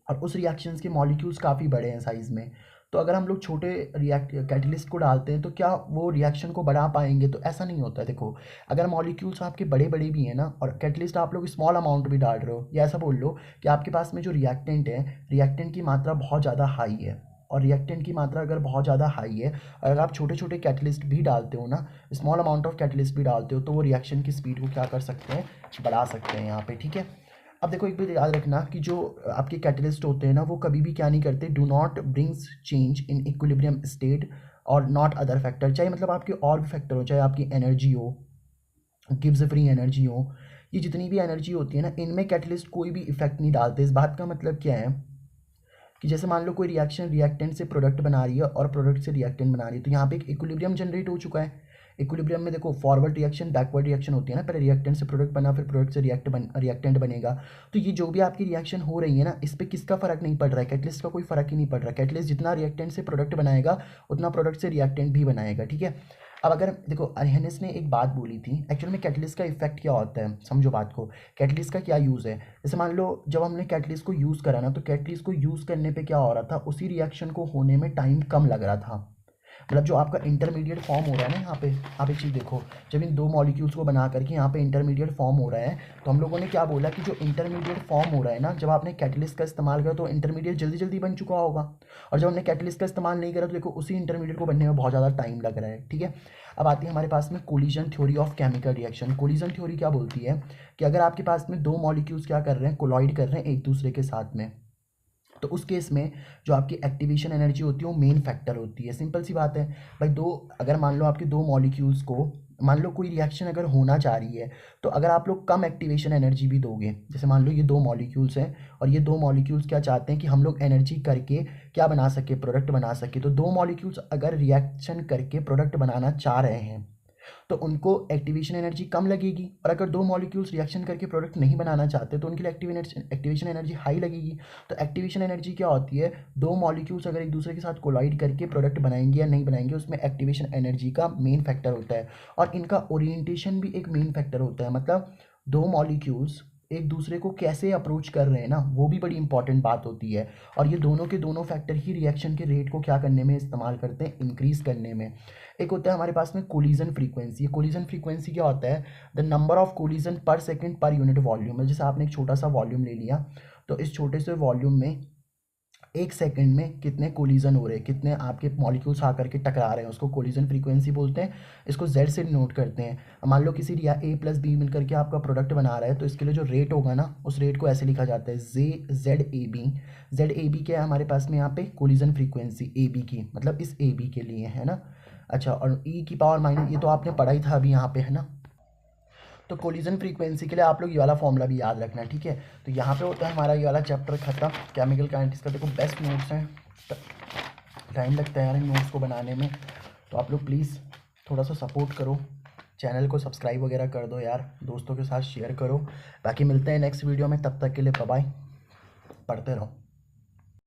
और उस रिएक्शंस के मॉलिक्यूल्स काफ़ी बड़े हैं साइज़ में, तो अगर हम लोग छोटे कैटलिस्ट को डालते हैं तो क्या वो रिएक्शन को बढ़ा पाएंगे, तो ऐसा नहीं होता है। देखो अगर मॉलिक्यूल्स आपके बड़े बड़े भी हैं ना और कैटलिस्ट आप लोग स्मॉल अमाउंट भी डाल रहे हो, या ऐसा बोल लो कि आपके पास में जो रिएक्टेंट है, रिएक्टेंट की मात्रा बहुत ज़्यादा हाई है, और रिएक्टेंट की मात्रा अगर बहुत ज़्यादा हाई है और अगर आप छोटे छोटे कैटलिस्ट भी डालते हो ना, स्मॉल अमाउंट ऑफ कैटलिस्ट भी डालते हो, तो वो रिएक्शन की स्पीड को क्या कर सकते हैं, बढ़ा सकते हैं यहाँ पे। ठीक है, अब देखो एक बात याद रखना कि जो आपके कैटलिस्ट होते हैं ना वो कभी भी क्या नहीं करते, do not brings change in equilibrium state और नॉट अदर फैक्टर। चाहे मतलब आपके और भी फैक्टर हो, चाहे आपकी एनर्जी हो, गिब्स फ्री एनर्जी हो, ये जितनी भी एनर्जी होती है ना, इनमें कैटलिस्ट कोई भी इफेक्ट नहीं डालते। इस बात का मतलब क्या है कि जैसे मान लो कोई रिएक्शन रिएक्टेंट से प्रोडक्ट बना रही है और प्रोडक्ट से रिएक्टेंट बना रही है, तो यहाँ पे एक इक्विलिब्रियम जनरेट हो चुका है। इक्विलिब्रियम में देखो फॉरवर्ड रिएक्शन बैकवर्ड रिएक्शन होती है ना, पहले रिएक्टेंट से प्रोडक्ट बना फिर प्रोडक्ट से रिएक्टेंट बनेगा। तो ये जो भी आपकी रिएक्शन हो रही है ना, इस पर किसका फर्क नहीं पड़ रहा है, कैटलिस्ट का कोई फर्क ही नहीं पड़ रहा है। कैटलिस्ट जितना रिएक्टेंट से प्रोडक्ट बनाएगा उतना प्रोडक्ट से रिएक्टेंट भी बनाएगा। ठीक है, अब अगर देखो अरहनिस ने एक बात बोली थी, एक्चुअल में कैटलिस्ट का इफेक्ट क्या होता है, समझो बात को। कैटलिस्ट का क्या यूज़ है, जैसे मान लो जब हमने कैटलिस्ट को यूज़ करा ना, तो कैटलिस्ट को यूज़ करने पे क्या हो रहा था, उसी रिएक्शन को होने में टाइम कम लग रहा था। मतलब जो आपका इंटरमीडिएट फॉर्म हो रहा है ना, यहाँ पे आप एक चीज़ देखो, जब इन दो मॉलिक्यूल्स को बना करके यहाँ पे इंटरमीडिएट फॉर्म हो रहा है, तो हम लोगों ने क्या बोला कि जो इंटरमीडिएट फॉर्म हो रहा है ना, जब आपने कैटलिस्ट का इस्तेमाल करा तो इंटरमीडिएट जल्दी जल्दी बन चुका होगा, और जब हमने कैटलिस्ट का इस्तेमाल नहीं करा तो देखो उसी इंटरमीडिएट को बनने में बहुत ज़्यादा टाइम लग रहा है। ठीक है, अब आती है हमारे पास में collision theory of chemical reaction. Collision theory क्या बोलती है कि अगर आपके पास में दो मॉलिक्यूल्स क्या कर रहे हैं, कोलॉइड कर रहे हैं एक दूसरे के साथ में, तो उस केस में जो आपकी एक्टिवेशन एनर्जी होती है वो मेन फैक्टर होती है। सिंपल सी बात है भाई, अगर मान लो आपके दो मॉलिक्यूल्स को, मान लो कोई रिएक्शन अगर होना चाह रही है, तो अगर आप लोग कम एक्टिवेशन एनर्जी भी दोगे, जैसे मान लो ये दो मॉलिक्यूल्स हैं और ये दो मॉलिक्यूल्स क्या चाहते हैं कि हम लोग एनर्जी करके क्या बना सके, प्रोडक्ट बना सके, तो दो मॉलिक्यूल्स अगर रिएक्शन करके प्रोडक्ट बनाना चाह रहे हैं तो उनको एक्टिवेशन एनर्जी कम लगेगी, और अगर दो मॉलिक्यूल्स रिएक्शन करके प्रोडक्ट नहीं बनाना चाहते तो उनके लिए एक्टिवेशन एनर्जी हाई लगेगी। तो एक्टिवेशन एनर्जी क्या होती है, दो मॉलिक्यूल्स अगर एक दूसरे के साथ कोलाइड करके प्रोडक्ट बनाएंगे या नहीं बनाएंगे, उसमें एक्टिवेशन एनर्जी का मेन फैक्टर होता है, और इनका ओरिएंटेशन भी एक मेन फैक्टर होता है। मतलब दो मॉलिक्यूल्स एक दूसरे को कैसे अप्रोच कर रहे हैं ना, वो भी बड़ी इंपॉर्टेंट बात होती है, और ये दोनों के दोनों फैक्टर ही रिएक्शन के रेट को क्या करने में इस्तेमाल करते हैं, इंक्रीज करने में। एक होता है हमारे पास में कोलिजन फ्रीक्वेंसी। कोलिजन फ्रीक्वेंसी क्या होता है, द नंबर ऑफ कोलिजन पर सेकंड पर यूनिट वॉल्यूम है। जैसे आपने एक छोटा सा वॉल्यूम ले लिया, तो इस छोटे से वॉल्यूम में 1 सेकंड में कितने कोलिजन हो रहे हैं, कितने आपके मॉलिक्यूल्स आकर के टकरा रहे हैं, उसको कोलिजन फ्रीक्वेंसी बोलते हैं। इसको जेड से नोट करते हैं। मान लो किसी रिया ए प्लस बी मिलकर के आपका प्रोडक्ट बना रहा है, तो इसके लिए जो रेट होगा ना, उस रेट को ऐसे लिखा जाता है Z A B. Z A B क्या है हमारे पास में यहाँ पे, कोलिजन फ्रीक्वेंसी ए बी की, मतलब इस ए बी के लिए, है ना। अच्छा, और ई की पावर माइनस, ये तो आपने पढ़ा ही था अभी यहाँ पे, है ना। तो कोलिजन फ्रीक्वेंसी के लिए आप लोग ये वाला फॉर्मूला भी याद रखना, ठीक है। तो यहाँ पे होता है हमारा ये वाला चैप्टर खत्म, केमिकल काइनेटिक्स का। देखो बेस्ट नोट्स हैं, टाइम लगता है यार इन नोट्स को बनाने में, तो आप लोग प्लीज़ थोड़ा सा सपोर्ट करो, चैनल को सब्सक्राइब वगैरह कर दो यार, दोस्तों के साथ शेयर करो। बाकी मिलते हैं नेक्स्ट वीडियो में, तब तक के लिए बाय बाय, पढ़ते रहो।